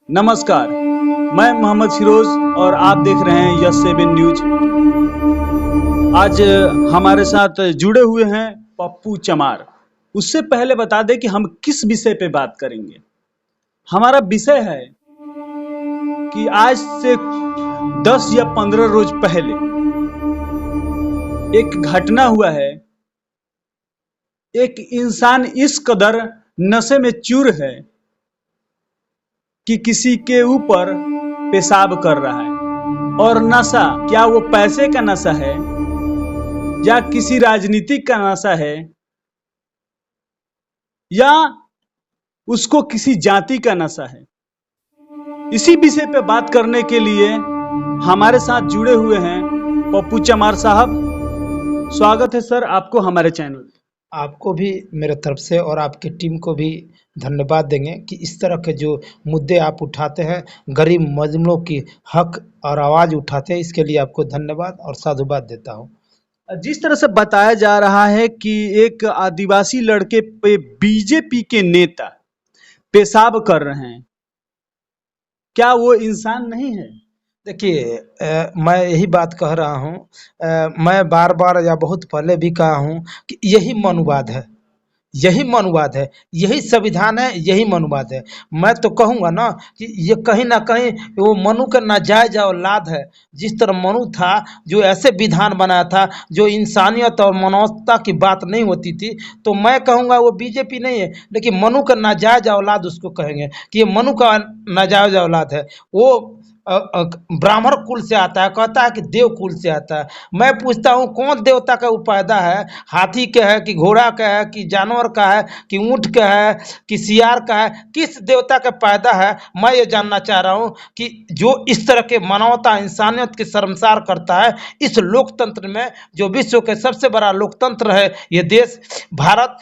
नमस्कार, मैं मोहम्मद फिरोज और आप देख रहे हैं यस 7 न्यूज। आज हमारे साथ जुड़े हुए हैं पप्पू चमार। उससे पहले बता दें कि हम किस विषय पे बात करेंगे। हमारा विषय है कि आज से 10 या 15 रोज पहले एक घटना हुआ है। एक इंसान इस कदर नशे में चूर है कि किसी के ऊपर पेशाब कर रहा है। और नशा क्या वो पैसे का नशा है या किसी राजनीतिक का नशा है या उसको किसी जाति का नशा है। इसी विषय पे बात करने के लिए हमारे साथ जुड़े हुए हैं पप्पू चमार साहब। स्वागत है सर आपको हमारे चैनल। आपको भी मेरे तरफ से और आपकी टीम को भी धन्यवाद देंगे कि इस तरह के जो मुद्दे आप उठाते हैं, गरीब मजलूमों की हक और आवाज़ उठाते हैं, इसके लिए आपको धन्यवाद और साधुवाद देता हूं। जिस तरह से बताया जा रहा है कि एक आदिवासी लड़के पे बीजेपी के नेता पेशाब कर रहे हैं, क्या वो इंसान नहीं है? देखिए, मैं यही बात कह रहा हूं, मैं बार बार या बहुत पहले भी कहा हूं कि यही मनुवाद है, यही मनुवाद है, यही संविधान है, यही मनुवाद है। मैं तो कहूँगा ना कि ये कहीं ना कहीं वो मनु का नाजायज औलाद है। जिस तरह मनु था, जो ऐसे विधान बनाया था जो इंसानियत और मानवता की बात नहीं होती थी, तो मैं कहूँगा वो बीजेपी नहीं है, लेकिन मनु का नाजायज औलाद उसको कहेंगे कि ये मनु का नाजायज औलाद है। वो ब्राह्मण कुल से आता है, कहता है कि देव कुल से आता है। मैं पूछता हूँ कौन देवता का वो पैदा है? हाथी का है कि घोड़ा का है कि जानवर का है कि ऊंट का है कि सियार का है? किस देवता का पैदा है? मैं ये जानना चाह रहा हूँ कि जो इस तरह के मानवता इंसानियत की शर्मसार करता है इस लोकतंत्र में, जो विश्व के सबसे बड़ा लोकतंत्र है ये देश भारत,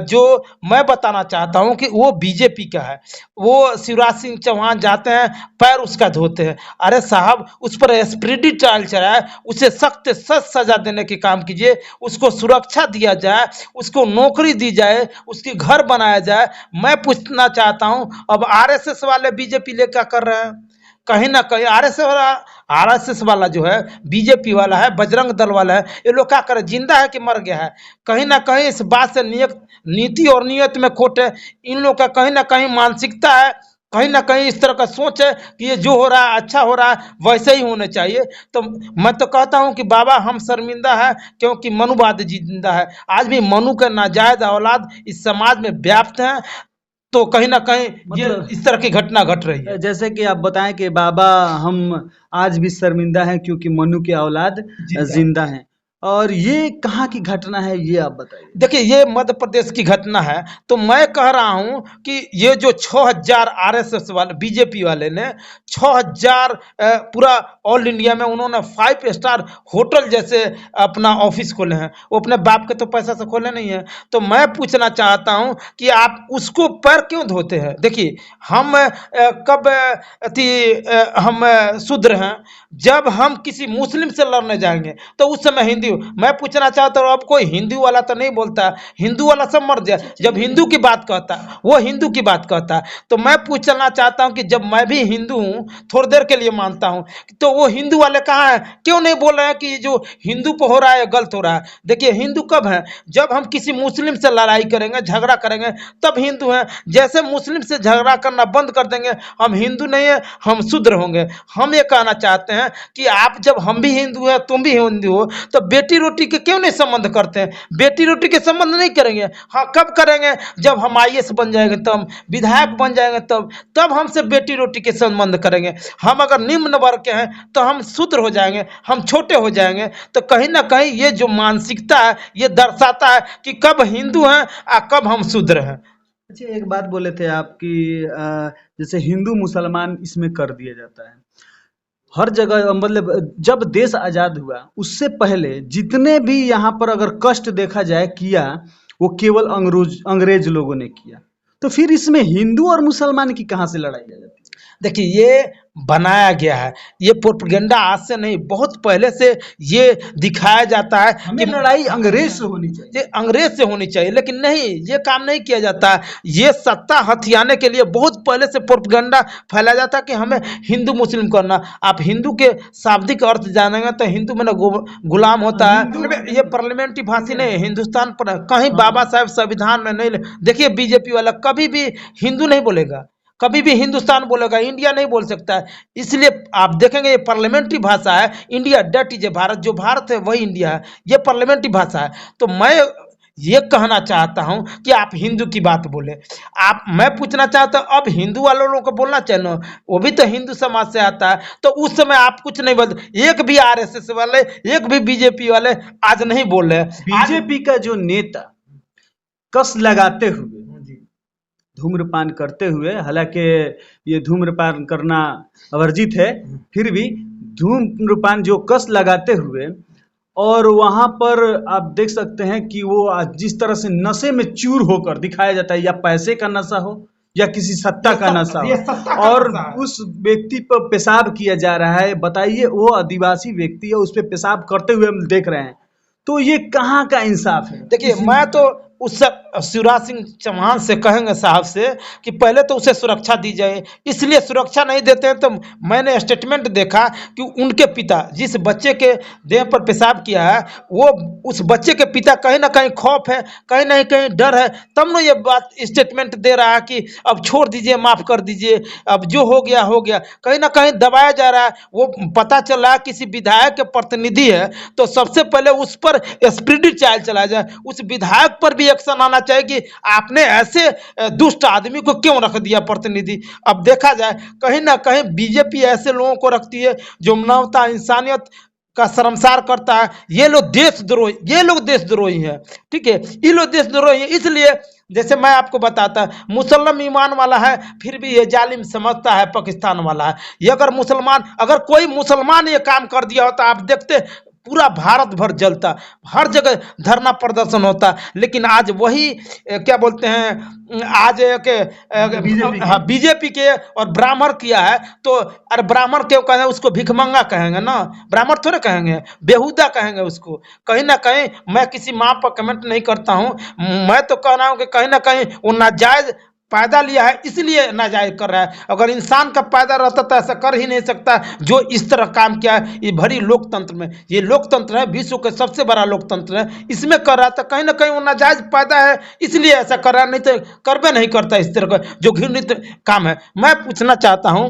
जो मैं बताना चाहता हूँ कि वो बीजेपी का है। वो शिवराज सिंह चौहान जाते हैं, पैर उसका धोते हैं। अरे साहब, उस पर एसपीडी ट्रायल चलाए, उसे सख्त से सख्त सजा देने के काम कीजिए, उसको सुरक्षा दिया जाए, उसको नौकरी दी जाए, उसके घर बनाया जाए। मैं पूछना चाहता हूं, अब आरएसएस वाले बीजेपी ले क्या कर रहे हैं? कहीं ना कहीं आरएसएस वाला जो है, बीजेपी वाला है, बजरंग दल वाला है, ये लोग क्या करे, जिंदा है कि मर गया है? कहीं ना कहीं इस बात से नीति और नियत में खोट है। इन लोग का कहीं ना कहीं मानसिकता है, कहीं ना कहीं इस तरह का सोच है कि ये जो हो रहा है अच्छा हो रहा है, वैसे ही होने चाहिए। तो मैं तो कहता हूं कि बाबा हम शर्मिंदा है क्योंकि मनुवाद जिंदा है। आज भी मनु के नाजायज औलाद इस समाज में व्याप्त हैं, तो कहीं ना कहीं ये इस तरह की घटना घट रही है। जैसे कि आप बताएं कि बाबा हम आज भी शर्मिंदा हैं क्योंकि मनु के औलाद जिंदा हैं। और ये कहाँ की घटना है ये आप बताइए। देखिए, ये मध्य प्रदेश की घटना है। तो मैं कह रहा हूं कि ये जो 6000 आरएसएस वाले बीजेपी वाले ने 6000 पूरा ऑल इंडिया में उन्होंने 5 स्टार होटल जैसे अपना ऑफिस खोले हैं। वो अपने बाप के तो पैसा से खोले नहीं है। तो मैं पूछना चाहता हूं कि आप उसको पैर क्यों धोते हैं? देखिए, हम कब हम शूद्र हैं जब हम किसी मुस्लिम से लड़ने जाएंगे तो उस समय हिंदू। मैं पूछना चाहता हूँ, अब कोई हिंदू वाला तो नहीं बोलता, हिंदू वाला सब मर जाए जब हिंदू की बात कहता है, वो हिंदू की बात कहता है। तो मैं पूछना चाहता हूँ कि जब मैं भी हिंदू हूँ, थोड़ी देर के लिए मानता हूँ, तो वो हिंदू वाले कहाँ हैं? क्यों नहीं बोल रहे हैं कि जो हिंदू पे हो रहा है गलत हो रहा है? देखिए, हिंदू कब है? जब हम किसी मुस्लिम से लड़ाई करेंगे, झगड़ा करेंगे, तब हिंदू हैं। जैसे मुस्लिम से झगड़ा करना बंद कर देंगे, हम हिंदू नहीं है, हम शूद्र होंगे। हम ये कहना चाहते हैं कि आप जब हम भी हिंदू हैं, तुम भी हिंदू हो, तो बेटी रोटी के क्यों नहीं संबंध करते हैं? बेटी रोटी के संबंध नहीं करेंगे। हाँ, कब करेंगे? जब हम आईएएस बन जाएंगे, तब विधायक बन जाएंगे, तब हमसे बेटी रोटी के संबंध करेंगे। हम अगर निम्न वर्ग के हैं तो हम शूद्र हो जाएंगे, हम छोटे हो जाएंगे। तो कहीं ना कहीं ये जो मानसिकता है ये दर्शाता है कि कब हिंदू हैं और कब हम शूद्र हैं। अच्छा, एक बात बोले थे आप कि जैसे हिंदू मुसलमान इसमें कर दिया जाता है हर जगह। मतलब जब देश आजाद हुआ उससे पहले जितने भी यहाँ पर अगर कष्ट देखा जाए किया, वो केवल अंग्रेज लोगों ने किया। तो फिर इसमें हिंदू और मुसलमान की कहाँ से लड़ाई आ जाती है? देखिए ये बनाया गया है, ये प्रोपेगेंडा आज से नहीं, बहुत पहले से ये दिखाया जाता है हमें कि लड़ाई अंग्रेज से होनी चाहिए। ये अंग्रेज से होनी चाहिए, लेकिन नहीं, ये काम नहीं किया जाता है। ये सत्ता हथियाने के लिए बहुत पहले से प्रोपेगेंडा फैलाया जाता है कि हमें हिंदू मुस्लिम करना। आप हिंदू के शाब्दिक अर्थ जानेंगे तो हिंदू में गुलाम होता है। ये पार्लियामेंट्री भाषी नहीं, हिंदुस्तान पर कहीं बाबा साहब संविधान में नहीं। देखिए बीजेपी वाला कभी भी हिंदू नहीं बोलेगा, कभी भी हिंदुस्तान बोलेगा, इंडिया नहीं बोल सकता है। इसलिए आप देखेंगे ये पार्लियामेंट्री भाषा है। India that is a Bharat, जो भारत है वही इंडिया है, ये पार्लियामेंट्री भाषा है। तो मैं ये कहना चाहता हूं कि आप हिंदू की बात बोले। आप, मैं पूछना चाहता हूं, अब हिंदू वालों लोगों को बोलना चाहिए ना, वो भी तो हिंदू समाज से आता है। तो उस समय आप कुछ नहीं बोलते, एक भी आरएसएस वाले, एक भी बीजेपी वाले आज नहीं बोल रहे। बीजेपी का जो नेता कस लगाते हुए, धूम्रपान करते हुए, हालांकि ये धूम्रपान करना वर्जित है, फिर भी धूम्रपान जो कस लगाते हुए, और वहां पर आप देख सकते हैं कि वो आज जिस तरह से नशे में चूर होकर दिखाया जाता है, या पैसे का नशा हो या किसी सत्ता का नशा हो, और उस व्यक्ति पर पेशाब किया जा रहा है। बताइए, वो आदिवासी व्यक्ति है, उस पर पेशाब करते हुए हम देख रहे हैं, तो ये कहाँ का इंसाफ है? देखिए मैं तो उस शिवराज सिंह चौहान से कहेंगे साहब से कि पहले तो उसे सुरक्षा दी जाए। इसलिए सुरक्षा नहीं देते हैं तो मैंने स्टेटमेंट देखा कि उनके पिता जिस बच्चे के देह पर पेशाब किया है, वो उस बच्चे के पिता कहीं ना कहीं खौफ है, कहीं ना कहीं डर है, तब ना ये बात स्टेटमेंट दे रहा है कि अब छोड़ दीजिए, माफ कर दीजिए, अब जो हो गया हो गया। कहीं ना कहीं दबाया जा रहा है। वो पता चल रहा है किसी विधायक के प्रतिनिधि है तो सबसे पहले उस पर स्पिरिट चाल चला जाए, उस विधायक पर भी एक्शन आना चाहिए कि आपने ऐसे दुष्ट आदमी को क्यों रख दिया प्रतिनिधि। अब देखा जाए कहीं ना कहीं बीजेपी ऐसे लोगों को रखती है जो मानवता इंसानियत का शर्मसार करता है। ये लोग देशद्रोही, ये लोग देशद्रोही है, ठीक है, ये लोग देशद्रोही है। इसलिए जैसे मैं आपको बताता, मुसलमान ईमान वाला है फिर भी ये जालिम समझता है पाकिस्तान वाला है। ये अगर मुसलमान, अगर कोई मुसलमान ये काम कर दिया होता, आप देखते पूरा भारत भर जलता, हर जगह धरना प्रदर्शन होता। लेकिन आज वही क्या बोलते हैं, आज बीजेपी के और ब्राह्मण किया है तो अरे ब्राह्मण क्यों कहें, उसको भिखमंगा कहेंगे ना, ब्राह्मण थोड़े कहेंगे, बेहुदा कहेंगे उसको। कहीं ना कहीं मैं किसी माँ पर कमेंट नहीं करता हूँ, मैं तो कह रहा हूँ कि कहीं ना कहीं वो नाजायज पैदा लिया है इसलिए नाजायज कर रहा है। अगर इंसान का पैदा रहता तो ऐसा कर ही नहीं सकता जो इस तरह काम किया है। ये भरी लोकतंत्र में, ये लोकतंत्र है, विश्व के सबसे बड़ा लोकतंत्र है, इसमें कर रहा था। कहीं ना कहीं वो नाजायज पैदा है इसलिए ऐसा कर रहा है, नहीं तो करबे नहीं करता इस तरह का जो घृणित काम है। मैं पूछना चाहता हूं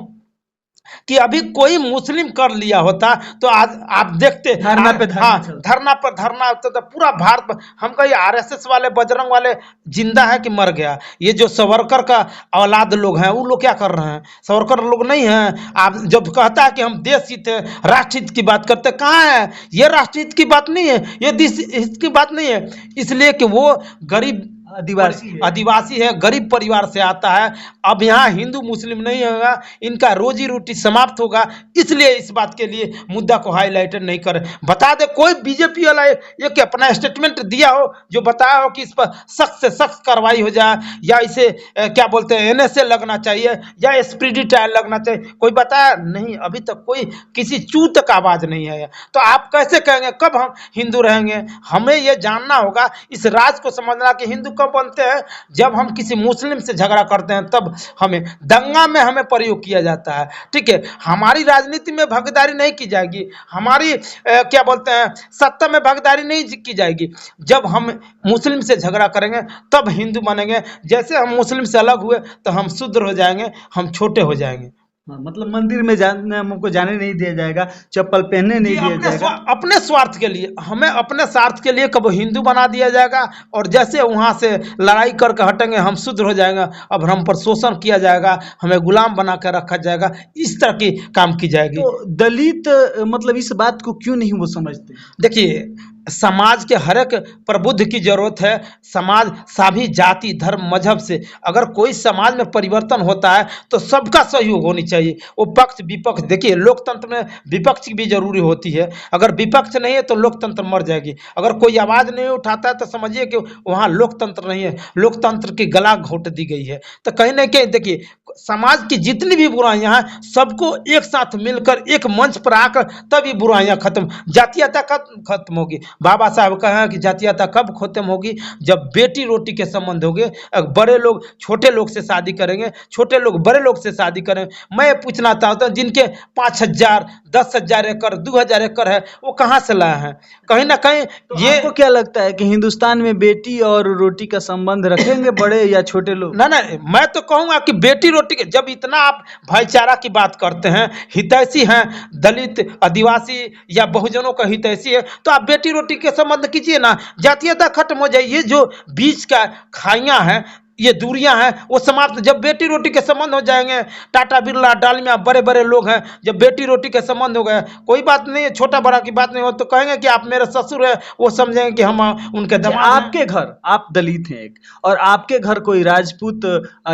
कि अभी कोई मुस्लिम कर लिया होता तो आज आप देखते धरना पे धरना हाँ, चलता। धरना पर धरना होता तो पूरा भारत। हम कहीं आरएसएस वाले, बजरंग वाले जिंदा है कि मर गया? ये जो सावरकर का औलाद लोग हैं वो लोग क्या कर रहे हैं? सावरकर लोग नहीं हैं। आप जब कहता है कि हम देश हित है, राष्ट्रहित की बात करते, कहाँ है? ये राष्ट्रहित की बात नहीं है, ये देश हित की बात नहीं है। इसलिए कि वो गरीब आदिवासी है, गरीब परिवार से आता है। अब यहाँ हिंदू मुस्लिम नहीं होगा, इनका रोजी रोटी समाप्त होगा। इसलिए इस बात के लिए मुद्दा को हाईलाइटेड नहीं करे। बता दे कोई बीजेपी वाला ये कि अपना स्टेटमेंट दिया हो जो बताया हो कि इस पर सख्त से सख्त कार्रवाई हो जाए, या इसे क्या बोलते हैं एनएसए लगना चाहिए या एसपीडी ट्रायल लगना चाहिए, कोई बताया नहीं। अभी तक कोई किसी चू तक आवाज नहीं है। तो आप कैसे कहेंगे कब हम हिंदू रहेंगे? हमें यह जानना होगा, इस राज को समझना कि हिंदू कब बनते हैं, जब हम किसी मुस्लिम से झगड़ा करते हैं तब हमें दंगा में हमें प्रयोग किया जाता है। ठीक है, हमारी राजनीति में भागीदारी नहीं की जाएगी, हमारी क्या बोलते हैं सत्ता में भागीदारी नहीं की जाएगी। जब हम मुस्लिम से झगड़ा करेंगे तब हिंदू बनेंगे। जैसे हम मुस्लिम से अलग हुए तो हम शूद्र हो जाएंगे, हम छोटे हो जाएंगे। हाँ, मतलब मंदिर में हमको जाने नहीं दिया जाएगा, चप्पल पहनने नहीं दिया जाएगा। अपने स्वार्थ के लिए, हमें अपने स्वार्थ के लिए कब हिंदू बना दिया जाएगा, और जैसे वहां से लड़ाई करके हटेंगे हम शुद्र हो जाएंगे। अब हम पर शोषण किया जाएगा, हमें गुलाम बना कर रखा जाएगा, इस तरह की काम की जाएगी। तो दलित मतलब इस बात को क्यों नहीं वो समझते? देखिए, समाज के हर एक प्रबुद्ध की जरूरत है। समाज सभी जाति धर्म मजहब से, अगर कोई समाज में परिवर्तन होता है तो सबका सहयोग होनी चाहिए। वो पक्ष विपक्ष, देखिए लोकतंत्र में विपक्ष की भी जरूरी होती है। अगर विपक्ष नहीं है तो लोकतंत्र मर जाएगी। अगर कोई आवाज नहीं उठाता है तो समझिए कि वहाँ लोकतंत्र नहीं है, लोकतंत्र की गला घोट दी गई है। तो कहीं ना कहीं देखिए समाज की जितनी भी बुराइयां हैं सबको एक साथ मिलकर एक मंच पर आकर तब ये बुराइयां खत्म, जातीयता कब खत्म होगी। बाबा साहब कहे हैं कि जातीयता कब खत्म होगी, जब बेटी रोटी के संबंध होंगे, बड़े लोग छोटे लोग से शादी करेंगे, छोटे लोग बड़े लोग से शादी करेंगे। मैं ये पूछना चाहता हूँ जिनके 5,000 10,000 एकड़ 2,000 एकड़ है वो कहाँ से लाए हैं? कहीं ना कहीं तो ये आपको क्या लगता है कि हिंदुस्तान में बेटी और रोटी का संबंध रखेंगे बड़े या छोटे लोग? ना ना, मैं तो कहूंगा कि बेटी रोटी के, जब इतना आप भाईचारा की बात करते हैं, हितैषी हैं, दलित आदिवासी या बहुजनों का हितैषी है, तो आप बेटी रोटी के संबंध कीजिए ना, जातीयता खत्म हो जाए। ये जो बीच का खाइयां हैं, ये दूरियां हैं, वो समाप्त। जब बेटी रोटी के संबंध हो जाएंगे, टाटा बिरला डालमिया बड़े बड़े लोग हैं, जब बेटी रोटी के संबंध हो गए, कोई बात नहीं है, छोटा बड़ा की बात नहीं हो, तो कहेंगे कि आप मेरे ससुर है, वो समझेंगे कि हम उनके अच्छा, दामाद हैं। आपके घर, आप दलित हैं एक, और आपके घर कोई राजपूत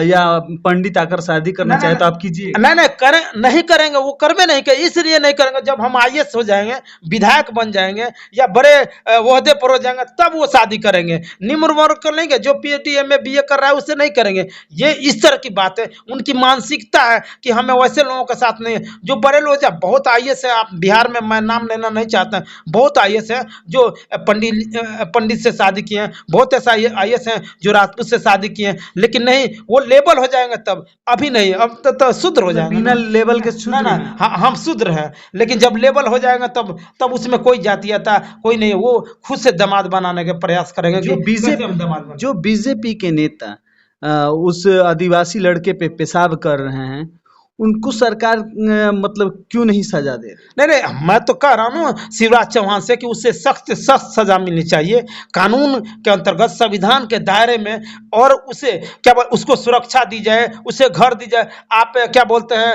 या पंडित आकर शादी करना चाहे तो आप कीजिए? नहीं नहीं करें, नहीं करेंगे, वो करबे नहीं करें, इसलिए नहीं करेंगे जब हम आईएएस हो जाएंगे, विधायक बन जाएंगे या बड़े ओहदे पर हो जाएंगे, तब वो शादी करेंगे। निम्न वर्ग कर लेंगे, जो पीएचडी एमए बीए कर रहा है उससे नहीं करेंगे। ये इस तरह की बात है, उनकी मानसिकता है कि हमें वैसे लोगों के साथ नहीं है। जो बड़े लोग हैं, बहुत आईएएस है, आप बिहार में, मैं नाम लेना नहीं चाहता, बहुत आईएएस है जो पंडित से शादी किए हैं, बहुत ऐसा आईएएस हैं जो राजपूत से शादी किए हैं, लेकिन नहीं, वो लेबल हो जाएंगे तब, अभी नहीं, अब तो शूद्र हो जाएंगे बिना लेवल के ना शूद्र ना, हैं? हम शूद्र हैं, लेकिन जब लेबल हो जाएगा तब उसमें कोई जातीयता कोई नहीं है। वो खुद से दामाद बनाने के प्रयास करेंगे जो कि कैसे हम दामाद बने। जो बीजेपी के नेता उस आदिवासी लड़के पे पेशाब कर रहे हैं, उनको सरकार मतलब क्यों नहीं सजा दे रही? नहीं नहीं, मैं तो कह रहा हूँ शिवराज चौहान से कि उससे सख्त से सख्त सजा मिलनी चाहिए, कानून के अंतर्गत, संविधान के दायरे में, और उसे उसको सुरक्षा दी जाए, उसे घर दी जाए। आप क्या बोलते हैं,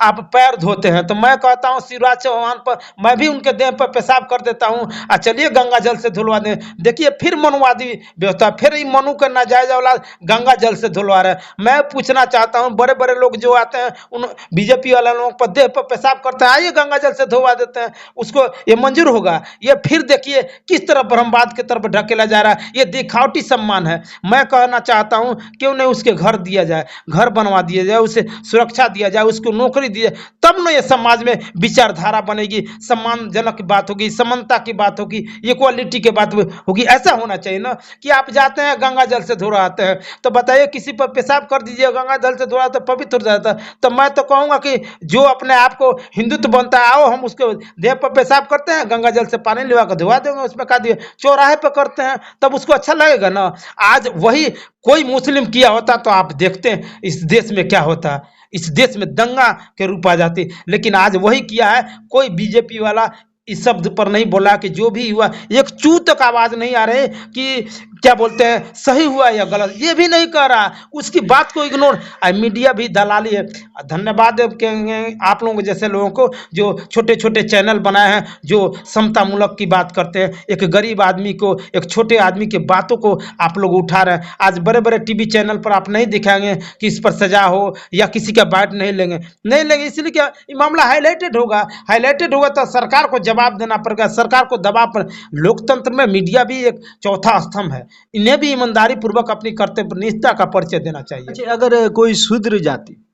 आप पैर धोते हैं, तो मैं कहता हूँ शिवराज चौहान पर, मैं भी उनके देह पर पेशाब कर देता हूँ, चलिए गंगा जल से धुलवा दें। देखिए फिर मनुवादी व्यवस्था, फिर ये मनु का नाजायज औलाद गंगा जल से धुलवा रहे हैं। मैं पूछना चाहता हूँ, बड़े बड़े लोग जो आते हैं, उन बीजेपी वाले लोगों पर देह पर पेशाब करते हैं, आइए गंगा जल से धोवा देते हैं, उसको ये मंजूर होगा? ये फिर देखिए किस तरह ब्रह्मवाद की तरफ ढकेला जा रहा है, ये दिखावटी सम्मान है। मैं कहना चाहता हूं क्यों नहीं उसके घर दिया जाए, घर बनवा दिया जाए, उसे सुरक्षा दिया जाए, उसको नौकरी दी जाए, तब ना ये समाज में विचारधारा बनेगी, सम्मानजनक की बात होगी, समानता की बात होगी, इक्वालिटी की बात होगी। ऐसा होना चाहिए ना कि आप जाते हैं गंगा जल से धो आते हैं, तो बताइए किसी पर पेशाब कर दीजिए, गंगा जल से धो तो पवित्र हो जाता है। तो मैं तो कहूंगा कि जो अपने आप को हिंदुत्व बनता है, आओ हम उसके देह पर पेशाब करते हैं, गंगा जल से पानी लिवा कर धुआ देंगे, उसमें कहा दिए चौराहे पर करते हैं, तब उसको अच्छा लगेगा ना। आज वही कोई मुस्लिम किया होता तो आप देखते हैं इस देश में क्या होता, इस देश में दंगा के रूप आ जाती। लेकिन आज वही किया है, कोई बीजेपी वाला इस शब्द पर नहीं बोला कि जो भी हुआ, एक चू तक आवाज नहीं आ रही कि क्या बोलते हैं सही हुआ या गलत, ये भी नहीं कह रहा, उसकी बात को इग्नोर। मीडिया भी दलाली है। धन्यवाद कहेंगे आप लोगों जैसे लोगों को जो छोटे छोटे चैनल बनाए हैं, जो समतामूलक की बात करते हैं, एक गरीब आदमी को, एक छोटे आदमी के बातों को आप लोग उठा रहे हैं। आज बड़े बड़े टीवी चैनल पर आप नहीं दिखाएंगे कि इस पर सजा हो या किसी का बाइट नहीं लेंगे, इसलिए क्या ये मामला हाईलाइटेड होगा तो सरकार को जवाब देना पड़ेगा, सरकार को दबाव पर। लोकतंत्र में मीडिया भी एक चौथा स्तंभ है, इन्हें भी ईमानदारी पूर्वक अपनी कर्तव्यनिष्ठता का परिचय देना चाहिए। अच्छा, अगर कोई शूद्र जाति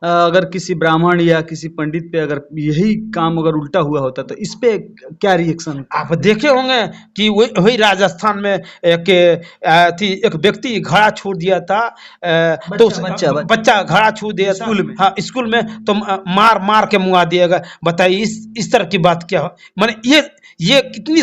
अगर किसी ब्राह्मण या किसी पंडित पे अगर यही काम अगर उल्टा हुआ होता तो इस पे क्या रिएक्शन? आप देखे होंगे कि वही राजस्थान में एक व्यक्ति घड़ा छोड़ दिया था, तो बच्चा घड़ा छू दिया स्कूल में। हाँ स्कूल में, तो मार के मुआ दिएगा। बताइए इस तरह की बात क्या हो, माने ये कितनी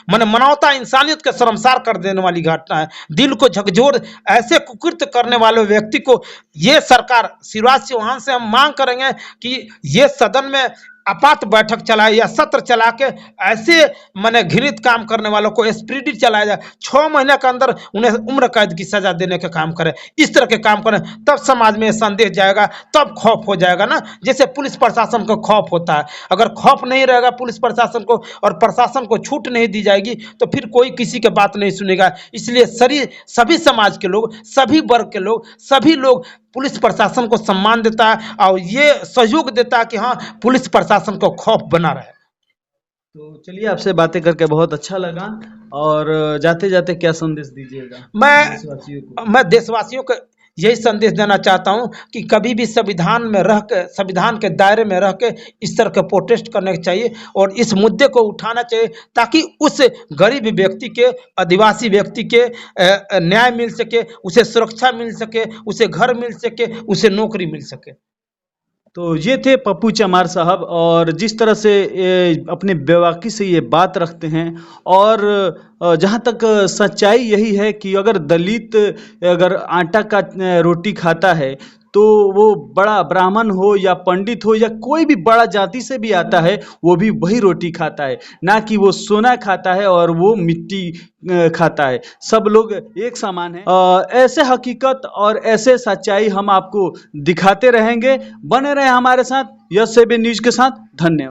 माने मानवता इंसानियत का शर्मसार कर देने वाली घटना है। दिल को झकझोर ऐसे कुकृत्य करने वाले व्यक्ति को ये सरकार, शिवराज चौहान से हम मांग करेंगे कि ये सदन में आपात बैठक चलाए या सत्र चला के ऐसे माने घृणित काम करने वालों को स्पीडी चलाया जाए, 6 महीने के अंदर उन्हें उम्र कैद की सजा देने का काम करें। इस तरह के काम करें, तब समाज में संदेश जाएगा, तब खौफ हो जाएगा ना। जैसे पुलिस प्रशासन को खौफ होता है, अगर खौफ नहीं रहेगा पुलिस प्रशासन को और प्रशासन को छूट नहीं दी जाएगी तो फिर कोई किसी की बात नहीं सुनेगा। इसलिए सभी समाज के लोग, सभी वर्ग के लोग, सभी लोग पुलिस प्रशासन को सम्मान देता है और ये सहयोग देता है कि हाँ पुलिस प्रशासन को खौफ बना रहे। तो चलिए, आपसे बातें करके बहुत अच्छा लगा, और जाते जाते क्या संदेश दीजिएगा मैं देशवासियों को यही संदेश देना चाहता हूँ कि कभी भी संविधान में रह के, संविधान के दायरे में रह के इस तरह के प्रोटेस्ट करने चाहिए और इस मुद्दे को उठाना चाहिए, ताकि उस गरीब व्यक्ति के, आदिवासी व्यक्ति के न्याय मिल सके, उसे सुरक्षा मिल सके, उसे घर मिल सके, उसे नौकरी मिल सके। तो ये थे पप्पू चमार साहब, और जिस तरह से अपने बेबाकी से ये बात रखते हैं, और जहाँ तक सच्चाई यही है कि अगर दलित अगर आटा का रोटी खाता है तो वो बड़ा ब्राह्मण हो या पंडित हो या कोई भी बड़ा जाति से भी आता है, वो भी वही रोटी खाता है, ना कि वो सोना खाता है और वो मिट्टी खाता है। सब लोग एक समान है। ऐसे हकीकत और ऐसे सच्चाई हम आपको दिखाते रहेंगे। बने रहे हमारे साथ, यस 7 न्यूज के साथ। धन्यवाद।